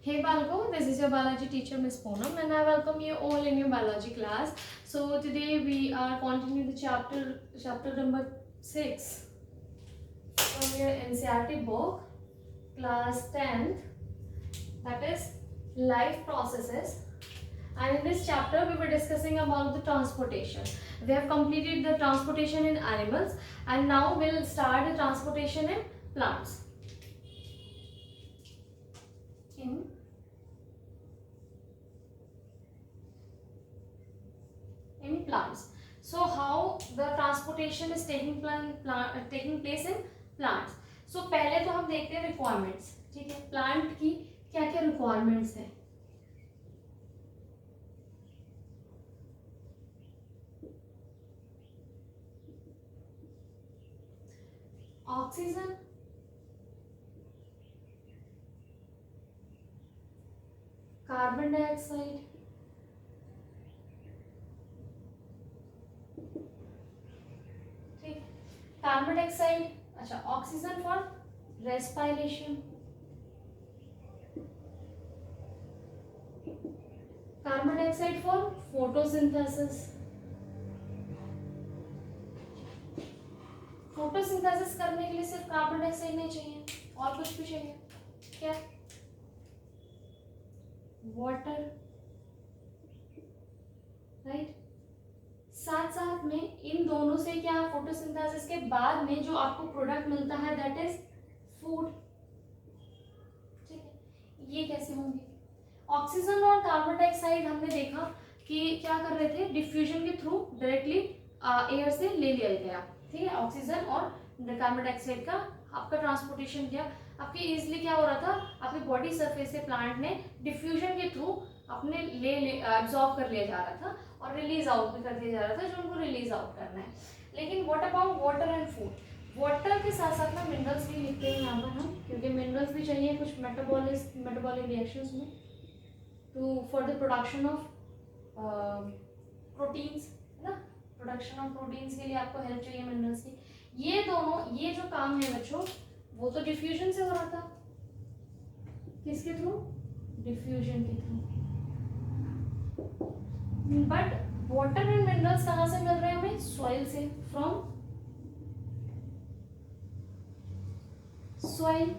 Hey Balgo, this is your biology teacher Miss Poonam and I welcome you all in your biology class. So today we are continuing the chapter number 6 from your NCERT book, class 10th, that is life processes. And in this chapter we were discussing about the transportation. We have completed the transportation in animals and now we'll start the transportation in plants. In plants. So how the transportation is taking place in plants. So पहले तो हम देखते हैं requirements, ठीक है, plant की क्या क्या requirements है. ऑक्सीजन, कार्बन डाइऑक्साइड, ठीक, कार्बन डाइऑक्साइड, अच्छा, oxygen for respiration, carbon dioxide for photosynthesis. Photosynthesis करने के लिए सिर्फ कार्बन डाइऑक्साइड नहीं चाहिए, और कुछ भी चाहिए. क्या? Water, right. साथ साथ में इन दोनों से क्या, फोटोसिंथेसिस के बाद में जो आपको प्रोडक्ट मिलता है दैट इज फूड. ठीक है, ये कैसे होंगे? ऑक्सीजन और कार्बन डाइऑक्साइड हमने देखा कि क्या कर रहे थे, डिफ्यूजन के थ्रू डायरेक्टली एयर से ले लिया गया. ठीक है, ऑक्सीजन और कार्बन डाइऑक्साइड का आपका ट्रांसपोर्टेशन किया. आपके इजिली क्या हो रहा था, आपके बॉडी सरफेस से प्लांट ने डिफ्यूजन के थ्रू अपने ले एब्जॉर्ब कर लिया जा रहा था और रिलीज आउट भी कर दिया जा रहा था जो उनको रिलीज आउट करना है. लेकिन what about water and food? Water के साथ साथ में मिनरल्स भी लिखते हैं यहाँ पर हम, क्योंकि मिनरल्स भी चाहिए कुछ मेटाबॉलिक रिएक्शंस में to for the production of proteins, है ना. प्रोडक्शन ऑफ प्रोटीन्स के लिए आपको हेल्प चाहिए मिनरल्स की. ये दोनों, ये जो काम है बच्चों, वो तो डिफ्यूजन से हो रहा था. किसके थ्रू? डिफ्यूजन के through. But water and minerals कहाँ से मिल रहे हैं हमें? सॉइल से, फ्रॉम सॉइल.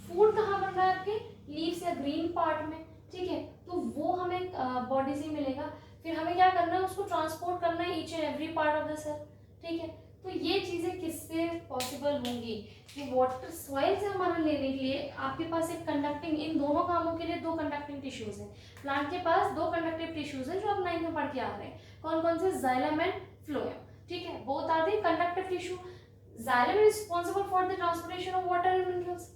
फूड कहाँ बन रहा है आपके? लीव्स या ग्रीन पार्ट में. ठीक है, तो वो हमें बॉडी से मिलेगा. फिर हमें क्या करना है, उसको ट्रांसपोर्ट करना है each and every part of the cell. ठीक है, तो ये चीजें किससे पॉसिबल होंगी कि वाटर सॉइल से हमारा लेने के लिए आपके पास एक कंडक्टिंग, इन दोनों कामों के लिए दो कंडक्टिंग टिश्यूज हैं. प्लांट के पास दो कंडक्टिव टिश्यूज हैं जो आप 9th में पढ़ के आ रहे हैं. कौन कौन से? Xylem and phloem. ठीक है, both are the conductive tissue. Xylem is responsible for the transportation of water and minerals.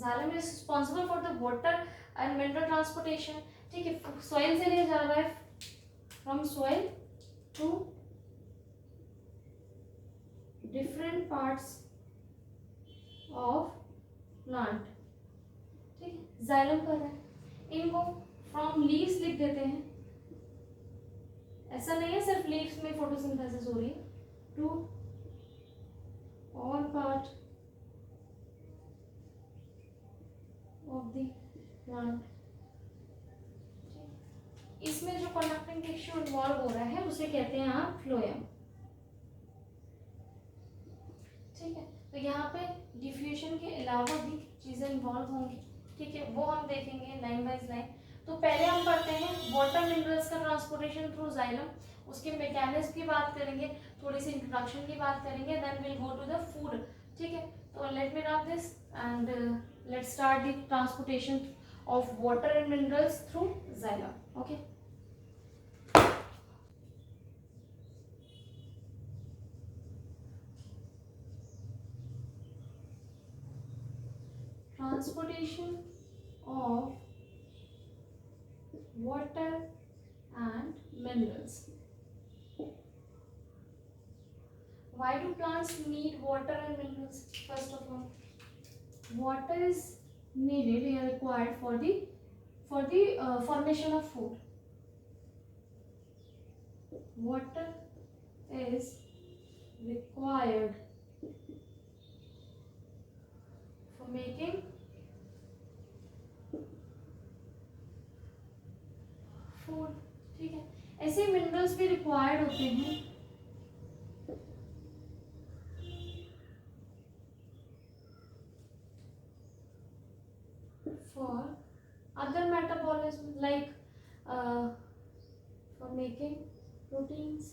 Xylem is responsible for the water and mineral transportation. ठीक है, सॉइल से लिया जा रहा है, from soil to different parts of plant. ठीक है, xylem कर रहा है. इनको फ्रॉम लीव्स लिख देते हैं. ऐसा नहीं है सिर्फ लीव्स में फोटोसिंथेसिस हो रही है. To all part of the plant. इसमें जो कंडक्टिंग टिश्यू इन्वॉल्व हो रहा है उसे कहते हैं आप फ्लोएम. ठीक है, तो यहाँ पे डिफ्यूजन के अलावा भी चीजें इन्वॉल्व होंगी. ठीक है, वो हम देखेंगे लाइन बाय लाइन. तो पहले हम पढ़ते हैं वाटर मिनरल्स का ट्रांसपोर्टेशन थ्रू जाइलम. उसके मैकेनिज्म की बात करेंगे, थोड़ी सी इंट्रोडक्शन की बात करेंगे, then will go to the food. ठीक है, तो let me write this and let's start the transportation of water and minerals through xylem. Okay, transportation of water and minerals. Why do plants need water and minerals? First of all, water is needed or required for the formation of food. Water is required making food. ठीक है, ऐसे minerals भी required होते हैं for other metabolism like for making proteins,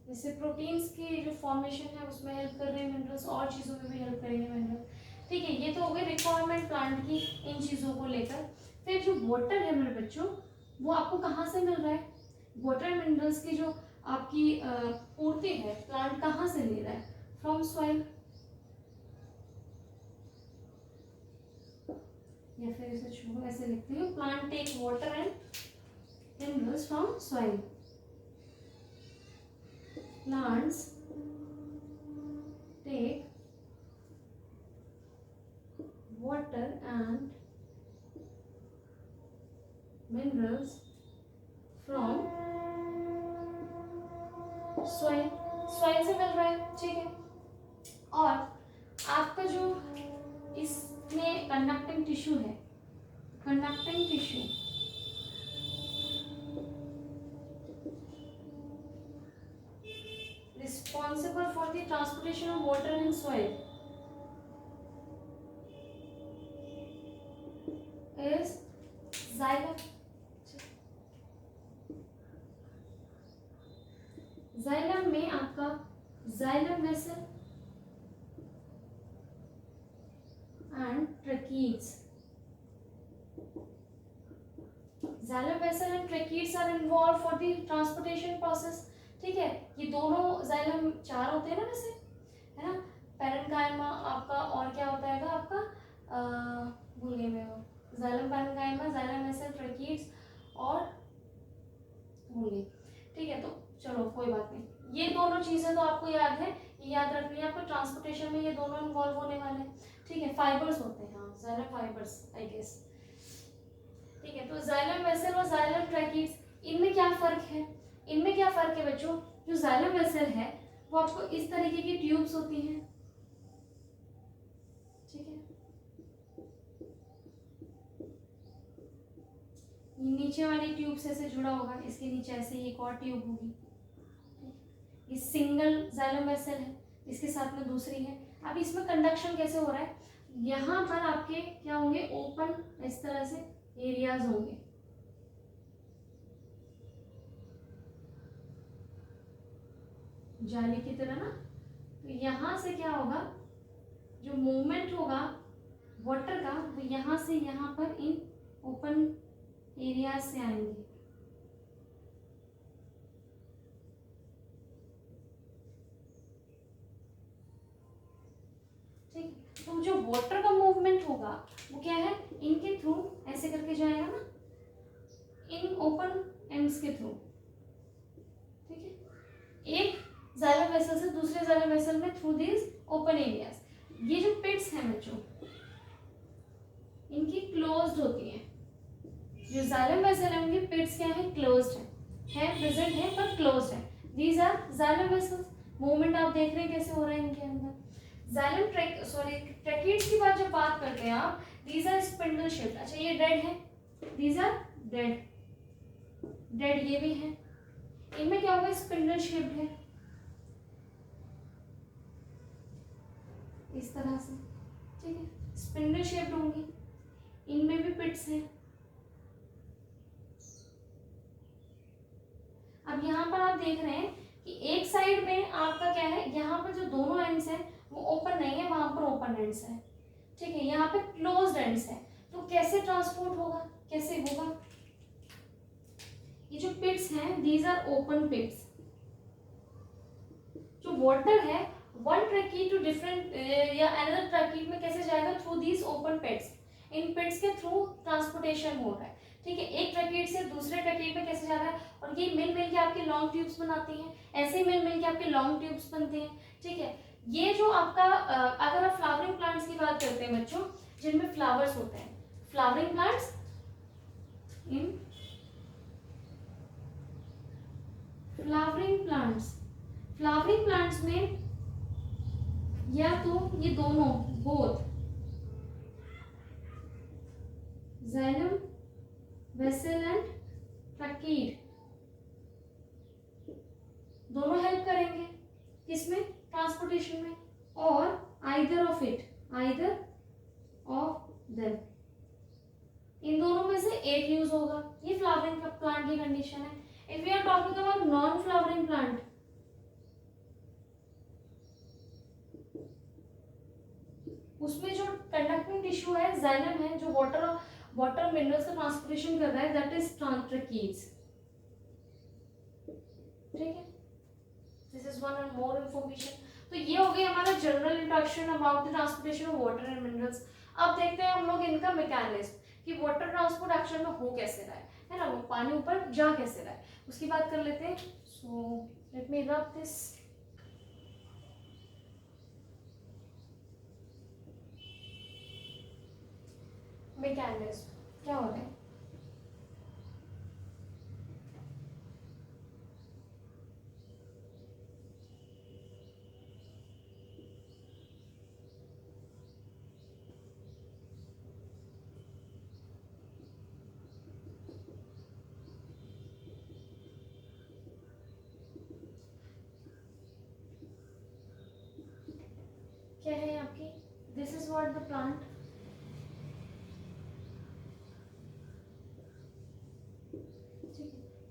जैसे proteins की जो formation है उसमें हेल्प कर रहे हैं मिनरल्स, और चीज़ों में भी हेल्प करेंगे मिनरल्स। ठीक है, ये तो हो गई रिक्वायरमेंट प्लांट की इन चीज़ों को लेकर। फिर जो वाटर है मेरे बच्चों, वो आपको कहाँ से मिल रहा है? वाटर मिनरल्स की जो आपकी पूर्ति है प्लांट कहाँ से ले रहा है? फ्रॉम सॉइल, या फिर इसे छोड़ो ऐसे लिखते हैं, plant take water and minerals from soil. Plants take water and minerals from soil, soil से मिल रहा है। ठीक है, और आपका जो इसमें कंडक्टिंग टिश्यू है, conducting tissue responsible for the transportation of water in soil is xylem. xylem में आपका xylem vessel and tracheids, xylem vessel and tracheids are involved for the transportation process। ठीक है, ये दोनों जाइलम चार होते हैं ना वैसे, है ना, पैरेन्काइमा आपका, और क्या होता है आपका, भूल गई मैं वो, xylem parenchyma, xylem vessel, tracheids और भूल गई। ठीक है, तो चलो कोई बात नहीं, ये दोनों चीज़ें तो आपको याद है, ये याद रखनी है आपको, ट्रांसपोर्टेशन में ये दोनों इन्वॉल्व होने वाले हैं। ठीक है, फाइबर्स होते हैं, हाँ जाइलम फाइबर्स आई गेस। ठीक है, तो जाइलम वेसल और जाइलम ट्रैकीड्स, इनमें क्या फ़र्क है? इनमें क्या फ़र्क है बच्चों? जो जाइलम वेसल है वो आपको इस तरीके की ट्यूब्स होती हैं। ठीक है, नीचे वाली ट्यूब से ऐसे जुड़ा होगा, इसके नीचे ऐसे ही एक और ट्यूब होगी। ये सिंगल जाइलम वेसल है, इसके साथ में दूसरी है। अब इसमें कंडक्शन कैसे हो रहा है? यहाँ पर आपके क्या होंगे, ओपन इस तरह से एरियाज होंगे, जाली की तरह ना। तो यहाँ से क्या होगा, जो मूवमेंट होगा वाटर का, वो यहाँ से यहाँ पर इन ओपन एरिया से आएंगे। ठीक, तो जो वाटर का मूवमेंट होगा वो क्या है, इनके थ्रू ऐसे करके जाएगा ना, इन ओपन एंड्स के थ्रू। ठीक है, एक जाइलम वेसल से दूसरे जाइलम वेसल में थ्रू दिस ओपन एरियाज। ये जो पिट्स हैं बच्चों, इनकी क्लोज्ड होती हैं। जो जाइलम वेसल है उनकी पिट्स क्या है, क्लोज्ड है प्रेजेंट है पर क्लोज्ड है। These are xylem vessels. Movement आप देख रहे हैं कैसे हो रहा है इनके अंदर। जाइलम ट्रैकीड्स की जब बात करते हैं आप, दीज आर स्पिंडल शेप्ड। अच्छा ये डेड है, दीज आर डेड, डेड ये भी है। इनमें क्या होगा, स्पिंडल शेप्ड है इस तरह से। ठीक है, स्पिंडल शेप्ड होंगी, इनमें भी पिट्स हैं। अब यहाँ पर आप देख रहे हैं कि एक साइड में आपका क्या है, यहाँ पर जो दोनों एंड्स हैं वो ओपन नहीं है, वहां पर ओपन एंड्स है। ठीक है, यहाँ पे क्लोज्ड एंड्स है। तो कैसे ट्रांसपोर्ट होगा, कैसे होगा? ये जो पिट्स हैं, दीज आर ओपन पिट्स। जो वाटर है वन ट्रैकीड टू डिफरेंट या अनदर ट्रैकीड में कैसे जाएगा, थ्रू दीज ओपन पिट्स। इन पिट्स के थ्रू ट्रांसपोर्टेशन हो रहा है। ठीक है, एक ट्रैकीड से दूसरे ट्रैकीड में कैसे जा रहा है, और ये मिल के आपके लॉन्ग ट्यूब्स बनाती हैं, ऐसे ही मिल के आपके लॉन्ग ट्यूब्स बनते हैं। ठीक है, ये जो आपका अगर आप फ्लावरिंग प्लांट्स की बात करते हैं बच्चों, जिनमें फ्लावर्स होते हैं, flowering plants in flowering plants में या तो ये दोनों both xylem vessel and tracheid दोनों हेल्प करेंगे किसमें, ट्रांसपोर्टेशन में, और आइदर ऑफ देम, इन दोनों में से एक यूज होगा। ये फ्लावरिंग प्लांट की कंडीशन है। If we are talking about non flowering plant, उसमें जो कंडक्टिंग टिश्यू है जाइलम है, जो वाटर मिनरल्स का ट्रांसपोर्टेशन कर रहा है, दैट इज ट्रकीड्स। ठीक है, this is one and more information. तो ये हो गई हमारा general introduction about the transportation of water and minerals. अब देखते हैं हम लोग इनका मैकेनिज्म कि वाटर ट्रांसपोर्ट एक्शन में हो कैसे रहा है ना, वो पानी ऊपर जा कैसे रहा है, उसकी बात कर लेते हैं। So let me rub this. Mechanism क्या हो रहा है, क्या है आपकी, this is what the plant,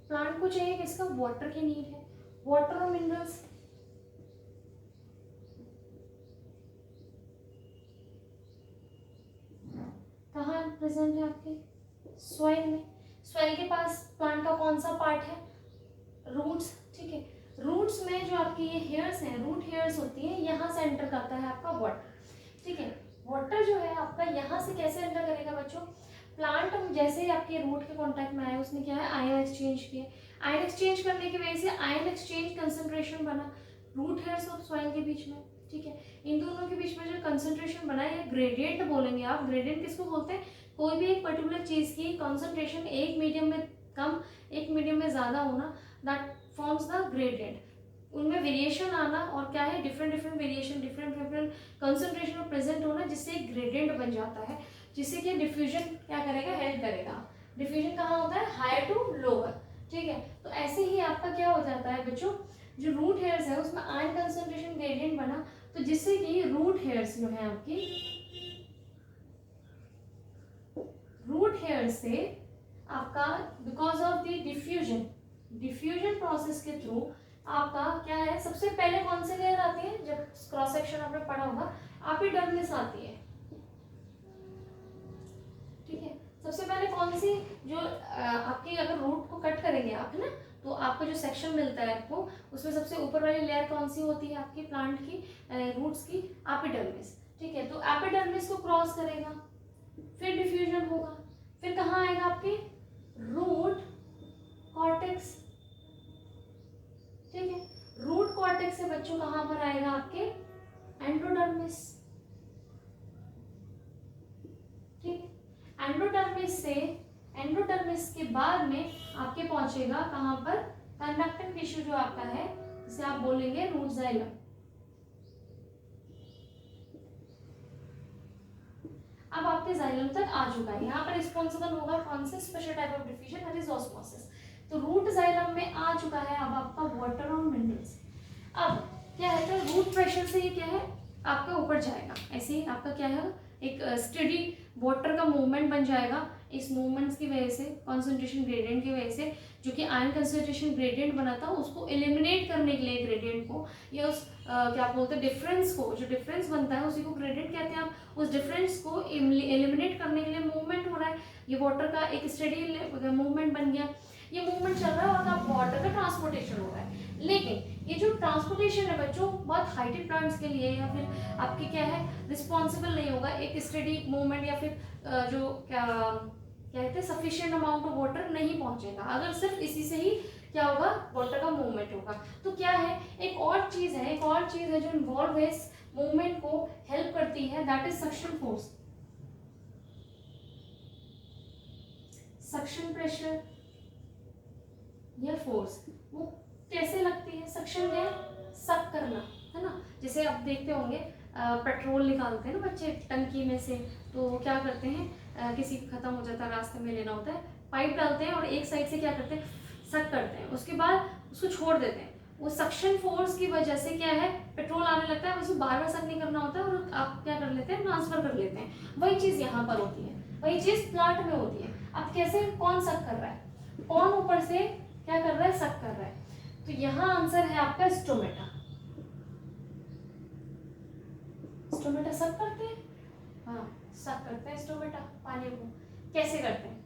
plant को चाहिए किसका, वाटर की नीड है, वाटर और मिनरल्स कहाँ प्रेजेंट है आपके, सॉइल में। सॉइल के पास प्लांट का कौन सा पार्ट है, रूट्स। ठीक है, रूट्स में जो आपकी ये हेयर्स हैं, रूट हेयर्स होती हैं, यहाँ से एंटर करता है आपका वाटर। ठीक है, वाटर जो है आपका यहाँ से कैसे एंटर करेगा बच्चों, प्लांट जैसे ही आपके रूट के कांटेक्ट में आए, उसने क्या है, आयन एक्सचेंज किए। आयन एक्सचेंज करने की वजह से आयन एक्सचेंज कंसंट्रेशन बना रूट हेयर्स और सॉइल के बीच में। ठीक है, इन दोनों के बीच में जो कंसंट्रेशन बना है, ग्रेडियंट बोलेंगे आप। ग्रेडियंट किसको बोलते हैं, कोई भी एक पर्टिकुलर चीज की कंसंट्रेशन एक मीडियम में कम, एक मीडियम में ज्यादा होना, दैट फॉर्म्स द ग्रेडियंट। उनमें वेरिएशन आना और क्या है, डिफरेंट वेरिएशन, डिफरेंट कंसंट्रेशन में प्रेजेंट होना, जिससे एक ग्रेडियंट बन जाता है, जिससे कि डिफ्यूजन क्या करेगा, हेल्प करेगा। डिफ्यूजन कहाँ होता है, हायर टू लोअर। ठीक है, तो ऐसे ही आपका क्या हो जाता है बच्चों, जो रूट हेयर्स है उसमें आयन कंसंट्रेशन ग्रेडियंट बना, तो जिससे कि रूट हेयर्स जो है आपकी, रूट हेयर्स से आपका because of the diffusion process के थ्रू आपका क्या है, सबसे पहले कौन से लेयर आती है, जब क्रॉस सेक्शन आपने पढ़ा होगा, एपिडर्मिस आती है। ठीक है, सबसे पहले कौन सी, जो आपकी अगर रूट को कट करेंगे आप, है ना, तो आपको जो सेक्शन मिलता है आपको, उसमें सबसे ऊपर वाली लेयर कौन सी होती है आपकी प्लांट की, रूट्स की, एपिडर्मिस। ठीक है, तो एपिडर्मिस को क्रॉस करेगा, फिर डिफ्यूजन होगा, फिर कहाँ आएगा आपके रूट कॉर्टेक्स। ठीक है, रूट कॉर्टेक्स से बच्चों कहाँ पर आएगा आपके एंडोडर्मिस। ठीक है, एंडोडर्मिस के बाद में आपके पहुंचेगा कहाँ पर, कंडक्टिंग टिश्यू जो आपका है, जिसे आप बोलेंगे रूट जाइलम। अब आपके जाइलम तक आ चुका है, यहाँ पर रिस्पॉन्सिबल होगा कौन से, special type of diffusion, that is osmosis. तो रूट जाइलम में आ चुका है अब आपका वाटर और मिनरल्स। अब क्या है, तो रूट प्रेशर से ये क्या है, आपका ऊपर जाएगा, ऐसे ही आपका क्या है, एक स्टडी वाटर का मूवमेंट बन जाएगा। इस मूवमेंट्स की वजह से, कंसंट्रेशन ग्रेडियंट की वजह से, जो कि आयन कंसंट्रेशन ग्रेडियंट बना था, उसको एलिमिनेट करने के लिए ग्रेडियंट को, या उस क्या बोलते हैं, डिफरेंस को, जो डिफरेंस बनता है उसी को ग्रेडियंट कहते हैं। आप उस डिफरेंस को एलिमिनेट करने के लिए मूवमेंट हो रहा है, ये वाटर का एक स्टडी मूवमेंट बन गया। ये मूवमेंट चल रहा है और अब वाटर का ट्रांसपोर्टेशन हो रहा है। लेकिन ये जो ट्रांसपोर्टेशन है बच्चों, बहुत हाइटेड प्लांट्स के लिए या फिर आपके क्या है, रिस्पॉन्सिबल नहीं होगा एक स्टडी मूवमेंट, या फिर जो क्या कहते हैं, सफिशिएंट अमाउंट ऑफ वाटर नहीं पहुंचेगा, अगर सिर्फ इसी से ही क्या होगा, वाटर का मूवमेंट होगा। तो क्या है, एक और चीज है जो इन्वॉल्व है इस मूवमेंट को हेल्प करती है, that is suction force, suction pressure या फोर्स। वो कैसे लगती है, सक्शन क्या है, सक करना, है ना, जैसे आप देखते होंगे पेट्रोल निकालते हैं ना बच्चे टंकी में से, तो क्या करते हैं, किसी का खत्म हो जाता है, रास्ते में लेना होता है, पाइप डालते हैं और एक साइड से क्या करते हैं, सक करते हैं, उसके बाद उसको छोड़ देते हैं। वो सक्शन फोर्स की वजह से क्या है, पेट्रोल आने लगता है, उसको बार बार सक नहीं करना होता है और आप क्या कर लेते हैं, ट्रांसफर कर लेते हैं। वही चीज़ यहाँ पर होती है, वही चीज़ प्लांट में होती है। अब कैसे, कौन सक कर रहा है, कौन ऊपर से क्या कर रहा है, सक कर रहा है। तो यहाँ आंसर है आपका स्टोमेटा। स्टोमेटा सक करते हैं, हाँ सक करते हैं स्टोमेटा पानी को। कैसे करते हैं,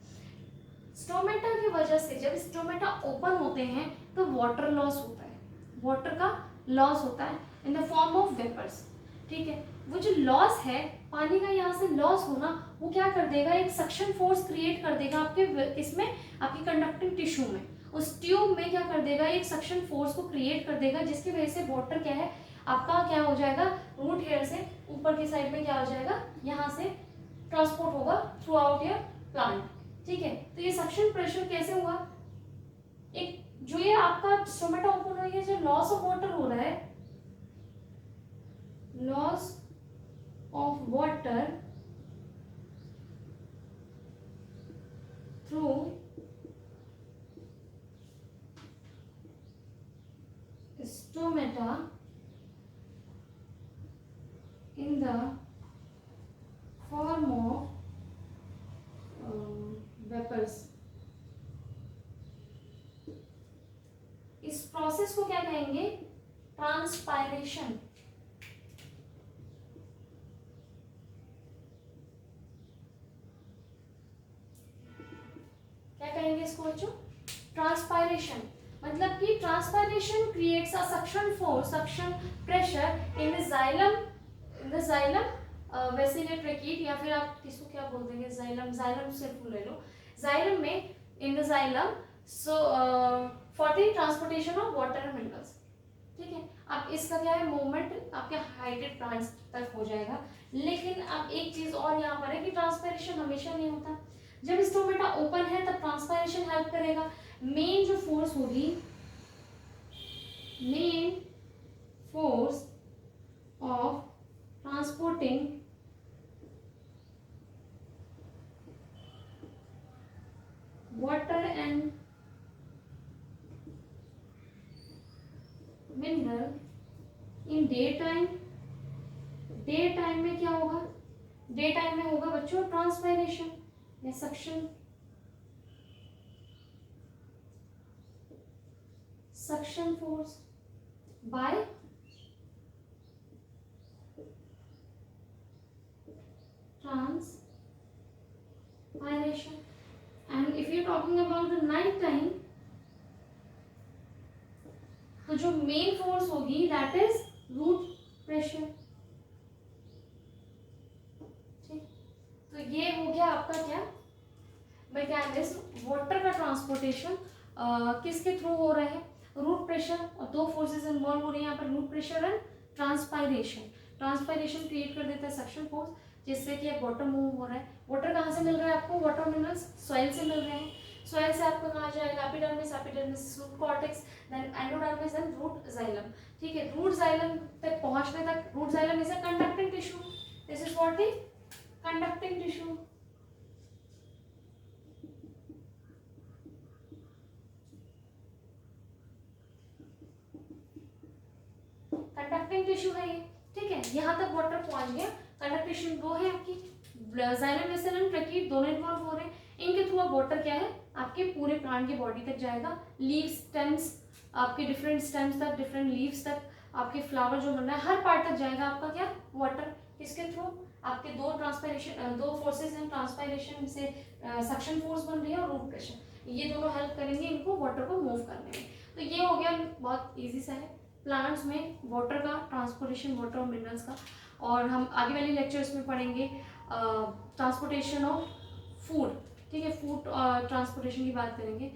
स्टोमेटा की वजह से जब स्टोमेटा ओपन होते हैं तो वाटर लॉस होता है, वाटर का लॉस होता है in the form of vapours. ठीक है, वो जो लॉस है पानी का, यहाँ से लॉस होना, वो क्या कर देगा, एक सक्शन फोर्स क्रिएट कर देगा आपके इसमें, आपकी कंडक्टिंग टिश्यू में, उस ट्यूब में क्या कर देगा, एक सक्शन फोर्स को क्रिएट कर देगा, जिसकी वजह से वाटर क्या है आपका, क्या हो जाएगा, रूट हेयर से ऊपर की साइड में क्या हो जाएगा, यहाँ से ट्रांसपोर्ट होगा थ्रू आउट योर प्लांट। ठीक है, तो ये सक्शन प्रेशर कैसे हुआ, एक जो ये आपका स्टोमेटा ओपन हो गया, जो लॉस ऑफ वाटर हो रहा है, loss of water through stomata in the form of vapors। इस प्रोसेस को क्या कहेंगे, ट्रांसपायरेशन। क्या कहेंगे इसको बच्चों, ट्रांसपायरेशन। मतलब कि transpiration creates a suction force, suction pressure in the xylem, in the xylem vessel tracheid, या फिर आप इसको क्या बोल देंगे, जाइलम, जाइलम सिर्फ ले लो, जाइलम में, इन the xylem, so for the transportation of water and minerals. ठीक है, अब इसका क्या है, मूवमेंट आपके हाइड्रेट प्लांट्स तक हो जाएगा। लेकिन अब एक चीज और यहाँ पर है कि ट्रांसपायरेशन हमेशा नहीं होता, जब स्टोमेटा ओपन है तब ट्रांसपायरेशन हेल्प करेगा। मेन जो फोर्स होगी, main force of transporting water and mineral in day time, day time में क्या होगा, डे टाइम में होगा बच्चों ट्रांसपायरेशन या suction, suction force by transpiration। and if you're talking about the night time, तो जो मेन फोर्स होगी दैट इज रूट प्रेशर। ठीक, तो ये हो गया आपका क्या, मैकेनिज्म, वाटर का ट्रांसपोर्टेशन किसके थ्रू हो रहा है, रूट प्रेशर, और दो फोर्सेस इन्वॉल्व हो रही है यहाँ पर, root pressure and transpiration. Transpiration create कर देता है सक्शन फोर्स, जिससे कि वाटर मूव हो रहा है। वाटर कहाँ से मिल रहा है आपको, वाटर मिनरल्स सॉइल से मिल रहे हैं, सॉइल से आपको कहाँ जाएगा, epidermis, epidermis root cortex, then endodermis and root xylem. ठीक है, रूट जाइलम तक पहुंचने तक, root xylem is a conducting tissue, this is what the conducting tissue. Conducting tissue है ये। ठीक है, यहाँ तक वाटर पहुंच गया, कंडक्टेशन दो है आपकी, जाइलम वेसल एंड ट्रैकिट दोनों इन्वॉल्व हो रहे हैं, इनके थ्रू अब वाटर क्या है आपके पूरे प्लांट की बॉडी तक जाएगा, लीव स्टेम्स, आपके डिफरेंट स्टेम्स तक, डिफरेंट लीव्स तक, आपके फ्लावर जो बन रहा है हर पार्ट तक जाएगा आपका क्या, वाटर। किसके थ्रू, आपके दो ट्रांसपायरेशन, दो फोर्सेस हैं, ट्रांसपायरेशन से सक्शन फोर्स बन रही है और रूट प्रेशर, ये दोनों हेल्प करेंगे इनको वाटर को मूव करने में। तो ये हो गया, बहुत ईजी सा है प्लांट्स में वाटर का ट्रांसपोर्टेशन, वाटर और मिनरल्स का। और हम आगे वाले लेक्चर्स में पढ़ेंगे ट्रांसपोर्टेशन ऑफ फूड। ठीक है, फूड ट्रांसपोर्टेशन की बात करेंगे।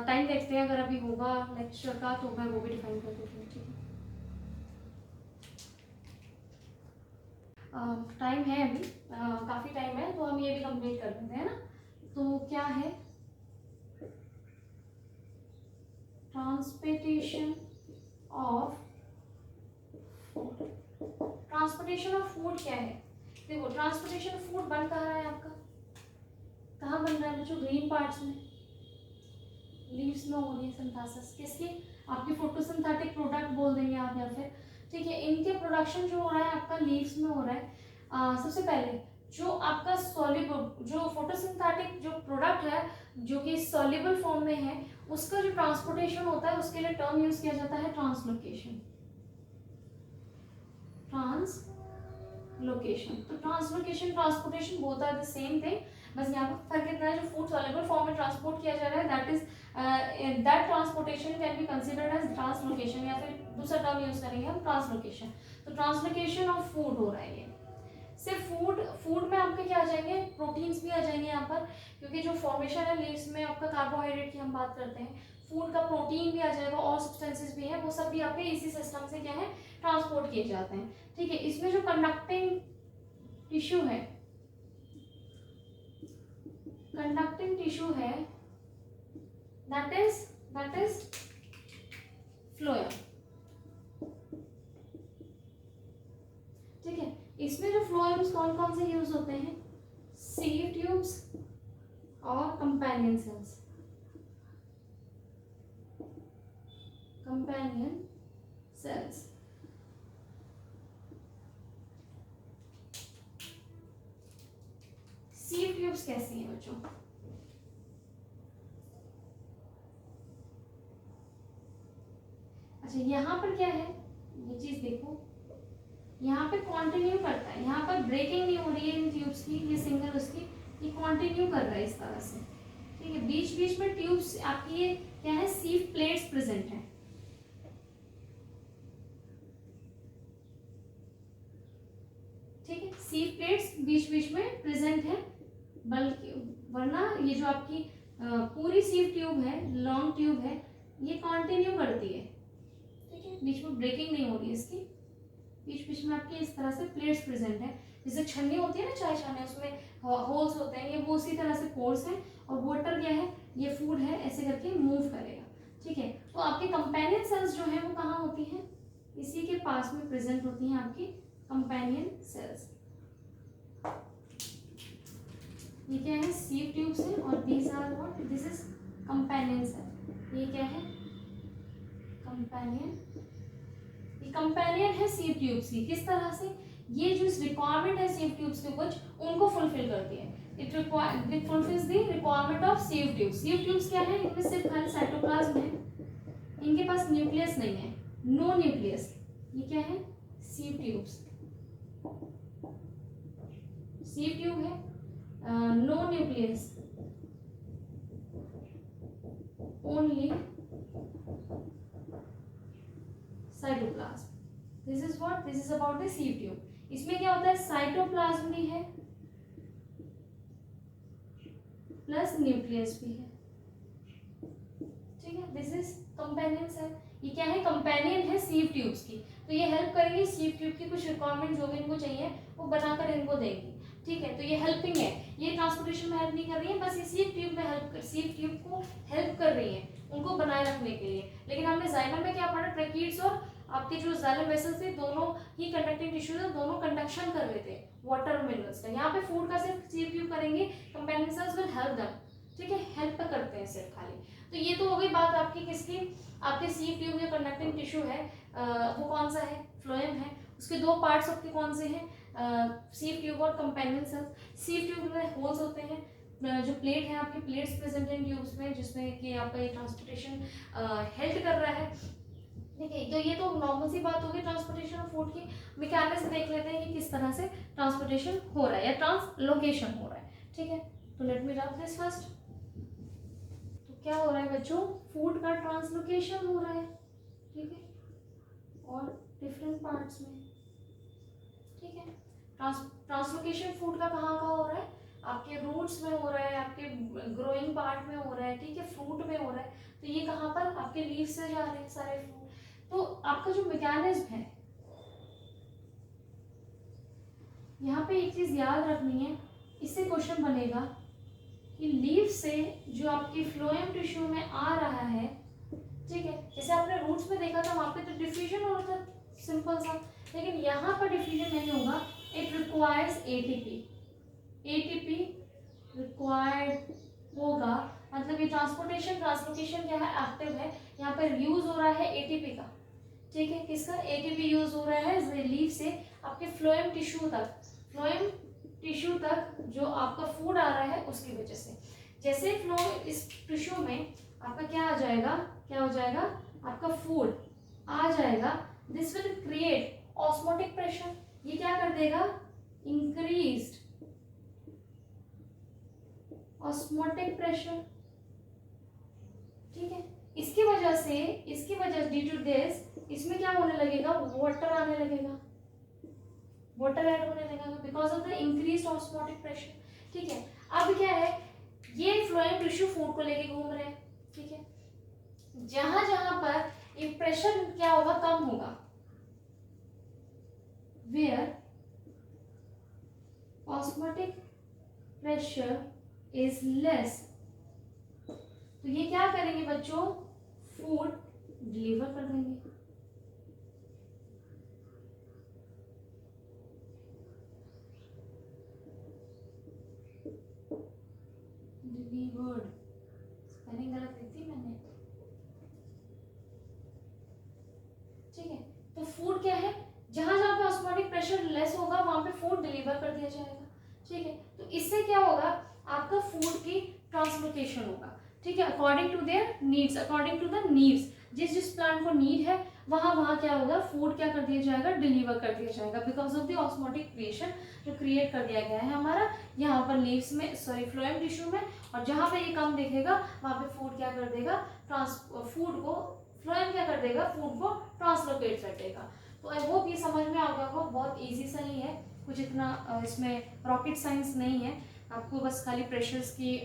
टाइम देखते हैं, अगर अभी होगा लेक्चर का तो मैं वो भी डिफाइन कर देती हूँ। ठीक है, टाइम है अभी, काफ़ी टाइम है, तो हम ये भी कंप्लीट कर देते हैं ना। तो क्या है, transportation of food. Transportation of food क्या है? देखो ट्रांसपोर्टेशन ऑफ फूड बन कहाँ रहा है आपका, कहाँ बन रहा है बच्चों? ग्रीन पार्ट्स में, लीव्स में हो रही है सिंथेसिस किसकी? आपकी फोटोसिंथेटिक प्रोडक्ट बोल देंगे आप या फिर, ठीक है। इनके प्रोडक्शन जो हो रहा है आपका लीव्स में हो रहा है। सबसे पहले जो आपका सॉल्युबल, जो फोटोसिंथेटिक जो प्रोडक्ट है जो कि सॉल्युबल फॉर्म में है, उसका जो ट्रांसपोर्टेशन होता है उसके लिए टर्म यूज किया जाता है ट्रांसलोकेशन। ट्रांसलोकेशन, तो translocation transportation both are the same thing, बस यहाँ पर फर्क इतना है जो फूड सॉल्युबल फॉर्म में ट्रांसपोर्ट किया जा रहा है that is that transportation can be considered as translocation, या फिर दूसरा टर्म यूज करेंगे हम ट्रांसलोकेशन। तो ट्रांसलोकेशन ऑफ फूड हो रहा है ये। सिर्फ फूड में आपके क्या आ जाएंगे? प्रोटीन्स भी आ जाएंगे यहाँ पर, क्योंकि जो फॉर्मेशन है लीव्स में आपका कार्बोहाइड्रेट की हम बात करते हैं, फूड का प्रोटीन भी आ जाएगा और सब्सटेंसेस भी है, वो सब भी आपके इसी सिस्टम से क्या है ट्रांसपोर्ट किए जाते हैं, ठीक है। इसमें जो कंडक्टिंग टिश्यू है, कंडक्टिंग टिश्यू है दैट इज फ्लोएम, ठीक है। इसमें जो फ्लोएम्स कौन कौन से यूज होते हैं? सीव ट्यूब्स और companion cells, companion cells. Sieve tubes कैसी हैं बच्चों? अच्छा यहाँ पर क्या है, ये चीज देखो, यहाँ पे कंटिन्यू करता है, यहाँ पर ब्रेकिंग नहीं हो रही है इन ट्यूब्स की, ये सिंगल उसकी, ये कंटिन्यू कर रहा है इस तरह से, ठीक है। बीच बीच में ट्यूब्स आपकी ये क्या है, सीव प्लेट्स प्रेजेंट है, ठीक है। सीव प्लेट्स बीच बीच में प्रेजेंट है, बल्कि वरना ये जो आपकी पूरी सीव ट्यूब है, लॉन्ग ट्यूब है, ये कंटिन्यू करती है, ठीक है। बीच में ब्रेकिंग नहीं हो रही है इसकी, बीच बीच में आपके इस तरह से प्लेट्स प्रेजेंट है, जैसे छन्नी होती है ना चाय छाने, उसमें होल्स होते हैं, ये वो उसी तरह से पोर्स हैं, और वाटर क्या है, ये फूड है, ऐसे करके मूव करेगा, ठीक है। तो आपके कंपेनियन सेल्स जो है वो कहाँ होती हैं? इसी के पास में प्रेजेंट होती हैं आपकी कंपेनियन सेल्स। ये क्या है, सीव ट्यूब्स है, और these are what, this is companion cell. ये क्या है, कंपेनियन, ये कंपेनियन है सीव ट्यूब्स की। किस तरह से? ये जो रिक्वायरमेंट है सीव ट्यूब्स के कुछ, उनको फुलफिल करती है। It fulfils the requirement of सीव tubes. Sieve tubes क्या है, इनमें सिर्फ खाली साइटोप्लाज्म है, इनके पास न्यूक्लियस नहीं है, नो न्यूक्लियस। ये क्या है, सीव ट्यूब्स, सीव ट्यूब है, no nucleus, only cytoplasm. This is what, this is about the sieve tube. इसमें क्या होता है, साइटोप्लाज्म भी है प्लस न्यूक्लियस भी है, ठीक है। This is companion cell. ये क्या है, कंपेनियन है सीव ट्यूब्स की, तो ये हेल्प करेंगे सीव ट्यूब की कुछ रिक्वायरमेंट जो भी इनको चाहिए वो बनाकर इनको देंगी, ठीक है। तो ये हेल्पिंग है, ये ट्रांसपोर्टेशन में हेल्प नहीं कर रही है, बस ये सीव ट्यूब में हेल्प कर, सीव ट्यूब को हेल्प कर रही है उनको बनाए रखने के लिए। लेकिन हमने जाइलम में क्या पढ़ा, ट्रैकीड्स और आपके जो जाइलम वेसल्स थे दोनों ही कंडक्टिंग टिश्यूज है, दोनों कंडक्शन कर रहे थे वाटर और मिनरल्स का। यहाँ पे फूड का सिर्फ सीव ट्यूब करेंगे, companion cells will help them, ठीक है, हेल्प करते हैं सिर्फ खाली। तो ये तो हो गई बात आपकी किसकी, आपके सीव ट्यूब या कंडक्टिंग टिश्यू है वो कौन सा है, फ्लोएम है। उसके दो पार्ट्स आपके कौन से हैं, सीव ट्यूब और कंपेनियन सेल्स। सीव ट्यूब में होल्स होते हैं, जो प्लेट है आपकी, प्लेट्स प्रेजेंट हैं ट्यूब्स में, जिसमें कि आपका ये ट्रांसपोर्टेशन हेल्प कर रहा है, ठीक है। तो ये तो नॉर्मल सी बात होगी ट्रांसपोर्टेशन ऑफ फूड की। मैकेनिज्म देख लेते हैं कि किस तरह से ट्रांसपोर्टेशन हो रहा है या ट्रांसलोकेशन हो रहा है, ठीक है। तो let me rub this first. तो क्या हो रहा है बच्चों, फूड का ट्रांसलोकेशन हो रहा है, ठीक है, और डिफरेंट पार्ट्स में, ठीक है। ट्रांसलोकेशन फूड का कहाँ कहाँ हो रहा है, आपके रूट्स में हो रहा है, आपके ग्रोइंग पार्ट में हो रहा है, ठीक है, फ्रूट में हो रहा है। तो ये कहाँ पर, आपके लीफ से जा रहे हैं सारे फ्रूट। तो आपका जो मैकेनिज्म है, यहाँ पे एक चीज याद रखनी है, इससे क्वेश्चन बनेगा कि लीफ से जो आपकी फ्लोएम टिश्यू में आ रहा है, ठीक है, जैसे आपने रूट्स में देखा था वहां पे तो डिफ्यूजन हो रहा था सिंपल सा, लेकिन यहाँ पर डिफ्यूजन नहीं होगा, it requires ATP, ATP required होगा, मतलब ये ट्रांसपोर्टेशन ट्रांसलोकेशन क्या है, एक्टिव है, यहाँ पर यूज हो रहा है एटीपी का, ठीक है, किसका, एटीपी यूज हो रहा है रिलीफ से आपके फ्लोएम टिश्यू तक, फ्लोएम टिश्यू तक जो आपका फूड आ रहा है उसकी वजह से। जैसे फ्लो इस टिश्यू में आपका क्या आ जाएगा, क्या हो जाएगा, आपका फूड आ जाएगा, this will create osmotic pressure, ये क्या कर देगा, इंक्रीज्ड ऑस्मोटिक प्रेशर, ठीक है। इसकी वजह ड्यू टू दिस इसमें क्या होने लगेगा, वाटर आने लगेगा, वाटर ऐड होने लगेगा because of the increased osmotic pressure, ठीक है। अब क्या है, ये फ्लोएम टिश्यू फूड को लेके घूम रहे हैं, ठीक है, जहां जहां पर ये प्रेशर क्या होगा, कम होगा, where osmotic pressure is less, तो ये क्या करेंगे बच्चों, फूड डिलीवर कर देंगे, डिलीवर्ड, स्पेलिंग गलत लिखी मैंने, ठीक है। तो फूड क्या है, जहां जहां पे ऑस्मोटिक प्रेशर लेस होगा वहां पे फूड डिलीवर कर दिया जाएगा, ठीक है। तो इससे क्या होगा, आपका फूड की ट्रांसलोकेशन होगा, ठीक है, according to their needs, according to the needs, जिस जिस प्लांट को नीड है वहां वहां क्या होगा, फूड क्या कर दिया जाएगा, डिलीवर कर दिया जाएगा, because of the osmotic creation जो क्रिएट कर दिया गया है हमारा यहाँ पर लीव्स में, सॉरी फ्लोएम टिश्यू में, और जहाँ पे ये कम दिखेगा वहां पे फूड क्या कर देगा, फूड को फ्लोएम क्या कर देगा, फूड को ट्रांसलोकेट कर देगा। तो आई होप ये समझ में आ गया होगा, बहुत इजी सा ही है, कुछ इतना इसमें रॉकेट साइंस नहीं है, आपको बस खाली प्रेशर्स की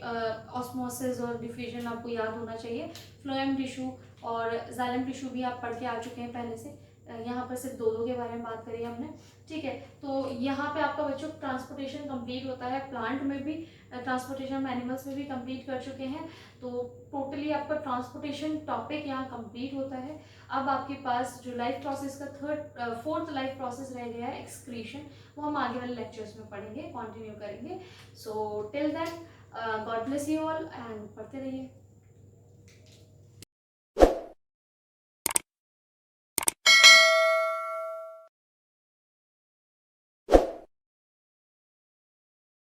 ऑस्मोसिस और डिफ्यूजन आपको याद होना चाहिए। फ्लोएम टिश्यू और जाइलम टिश्यू भी आप पढ़ के आ चुके हैं पहले से, यहाँ पर सिर्फ दो के बारे में बात करी हमने, ठीक है। तो यहाँ पे आपका बच्चों ट्रांसपोर्टेशन कंप्लीट होता है, प्लांट में भी ट्रांसपोर्टेशन एनिमल्स में भी कंप्लीट कर चुके हैं, तो टोटली आपका ट्रांसपोर्टेशन टॉपिक यहाँ कंप्लीट होता है। अब आपके पास जो लाइफ प्रोसेस का फोर्थ लाइफ प्रोसेस रह गया है, एक्सक्रीशन, वो हम आगे वाले लेक्चर्स में पढ़ेंगे, कंटिन्यू करेंगे। So till then God bless you all and पढ़ते रहिए।